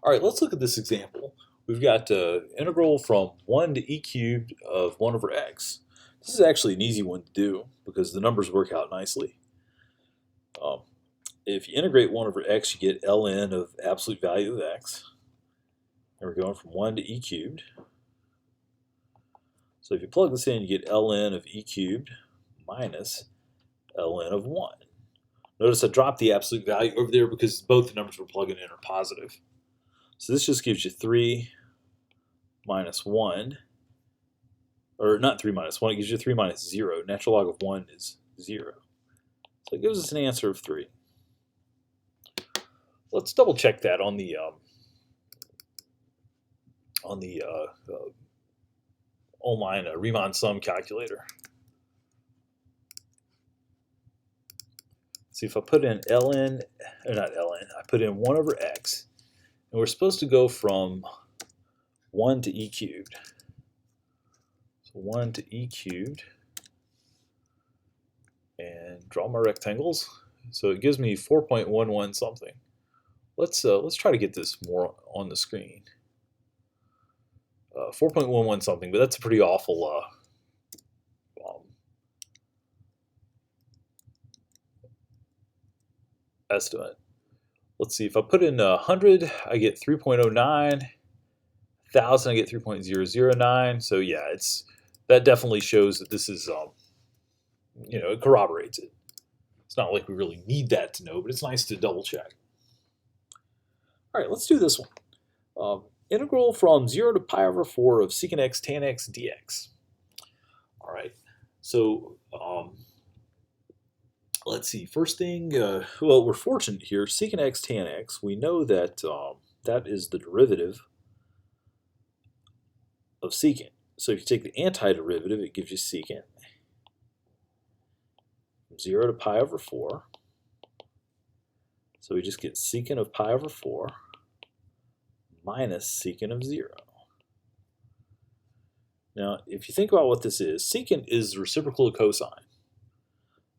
All right, let's look at this example. We've got integral from 1 to e cubed of 1 over x. This is actually an easy one to do because the numbers work out nicely. If you integrate 1 over x, you get ln of absolute value of x. And we're going from 1 to e cubed. So if you plug this in, you get ln of e cubed minus ln of 1. Notice I dropped the absolute value over there because both the numbers we're plugging in are positive. So this just gives you 3 minus 1, or not 3 minus 1, it gives you 3 minus 0. Natural log of 1 is 0. So it gives us an answer of 3. Let's double check that on the online Riemann sum calculator. See, if I put in ln, or not ln, I put in 1 over x, and we're supposed to go from 1 to e cubed. So 1 to e cubed, and draw my rectangles. So it gives me 4.11 something. Let's try to get this more on the screen. 4.11 something, but that's a pretty awful estimate. Let's see, if I put in 100, I get 3.09, 1,000, I get 3.009. So yeah, that definitely shows that this is, it corroborates it. It's not like we really need that to know, but it's nice to double check. All right, let's do this one. Integral from 0 to pi over 4 of secant x tan x dx. All right, so let's see. First thing, well, we're fortunate here. Secant x tan x, we know that that is the derivative of secant. So if you take the antiderivative, it gives you secant from 0 to pi over 4. So we just get secant of pi over 4 minus secant of 0. Now, if you think about what this is, secant is the reciprocal of cosine.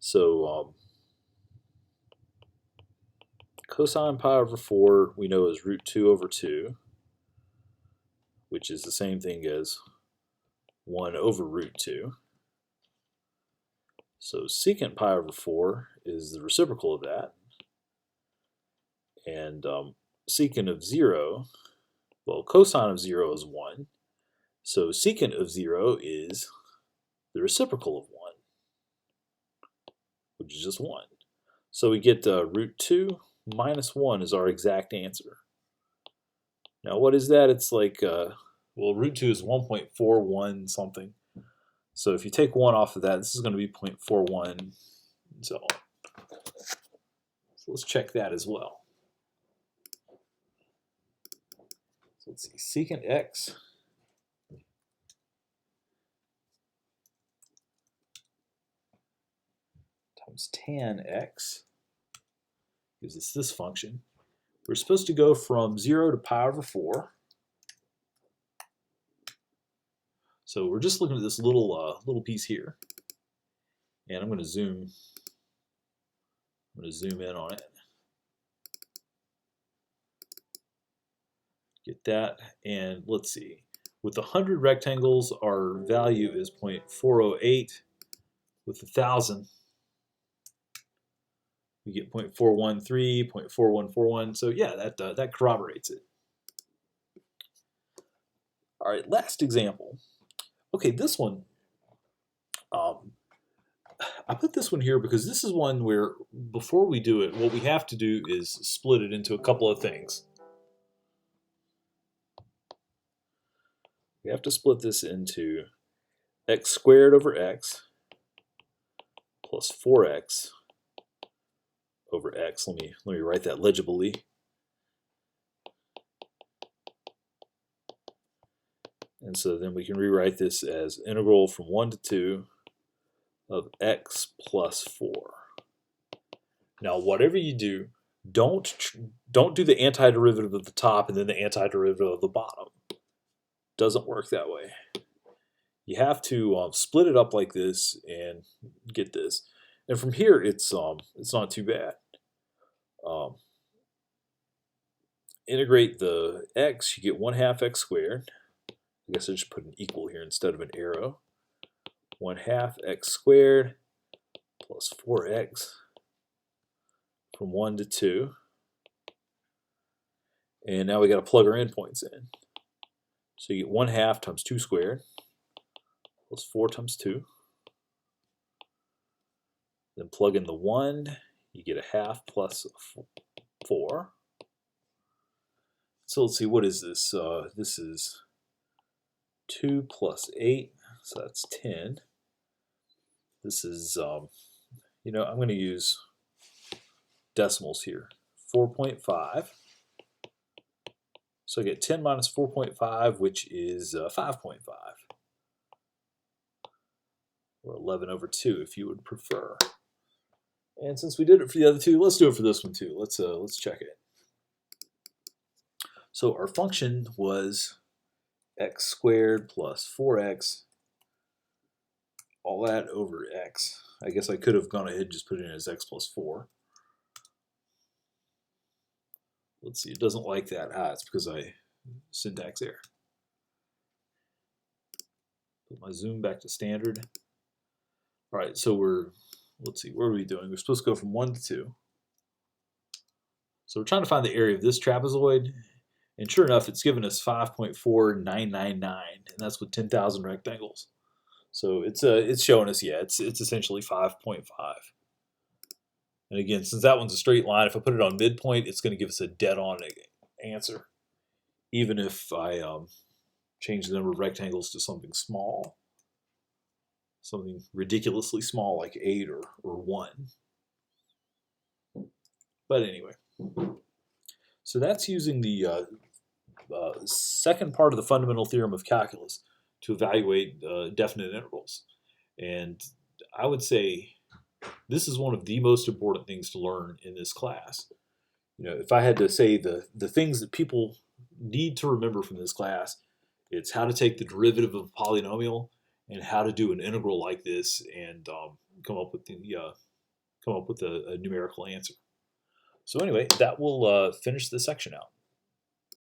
So cosine pi over 4 we know is root 2 over 2, which is the same thing as 1 over root 2. So secant pi over 4 is the reciprocal of that. And secant of 0, well, cosine of 0 is 1. So secant of 0 is the reciprocal of 1, which is just 1. So we get root 2 minus 1 is our exact answer. Now what is that? It's like, well, root 2 is 1.41 something. So if you take 1 off of that, this is going to be 0.41 and so on. So let's check that as well. So let's see, secant x times tan x gives us this function. We're supposed to go from 0 to pi over 4. So we're just looking at this little piece here, and I'm going to zoom in on it. Get that, and let's see. With 100 rectangles, our value is 0.408. With 1,000, we get 0.413, 0.4141. So yeah, that corroborates it. All right, last example. Okay, this one, I put this one here because this is one where before we do it, what we have to do is split it into a couple of things. We have to split this into x squared over x plus 4x over x. Let me write that legibly. And so then we can rewrite this as integral from 1 to 2 of x plus 4. Now, whatever you do, don't do the antiderivative of the top and then the antiderivative of the bottom. Doesn't work that way. You have to split it up like this and get this. And from here, it's not too bad. integrate the x, you get 1/2 x squared. I guess I just put an equal here instead of an arrow. 1/2 x squared plus 4x from 1 to 2. And now we got to plug our endpoints in. So you get 1/2 times 2 squared plus 4 times 2. Then plug in the 1, you get 1/2 plus 4. So let's see, what is this? This is 2 plus 8, so that's 10. This is, I'm going to use decimals here. 4.5. So I get 10 minus 4.5, which is 5.5. Or 11/2 if you would prefer. And since we did it for the other two, let's do it for this one too. Let's check it. So our function was x squared plus 4x, all that over x. I guess I could have gone ahead and just put it in as x plus 4. Let's see, it doesn't like that. It's because I syntax error. Put my zoom back to standard. All right, so let's see, what are we doing? We're supposed to go from 1 to 2. So we're trying to find the area of this trapezoid. And sure enough, it's given us 5.4999, and that's with 10,000 rectangles. So it's showing us, yeah, it's essentially 5.5. And again, since that one's a straight line, if I put it on midpoint, it's going to give us a dead-on answer, even if I change the number of rectangles to something small, something ridiculously small like 8 or 1. But anyway. So that's using the second part of the fundamental theorem of calculus to evaluate definite intervals. And I would say this is one of the most important things to learn in this class. If I had to say the things that people need to remember from this class, it's how to take the derivative of a polynomial and how to do an integral like this and come up with a numerical answer. So anyway, that will finish this section out.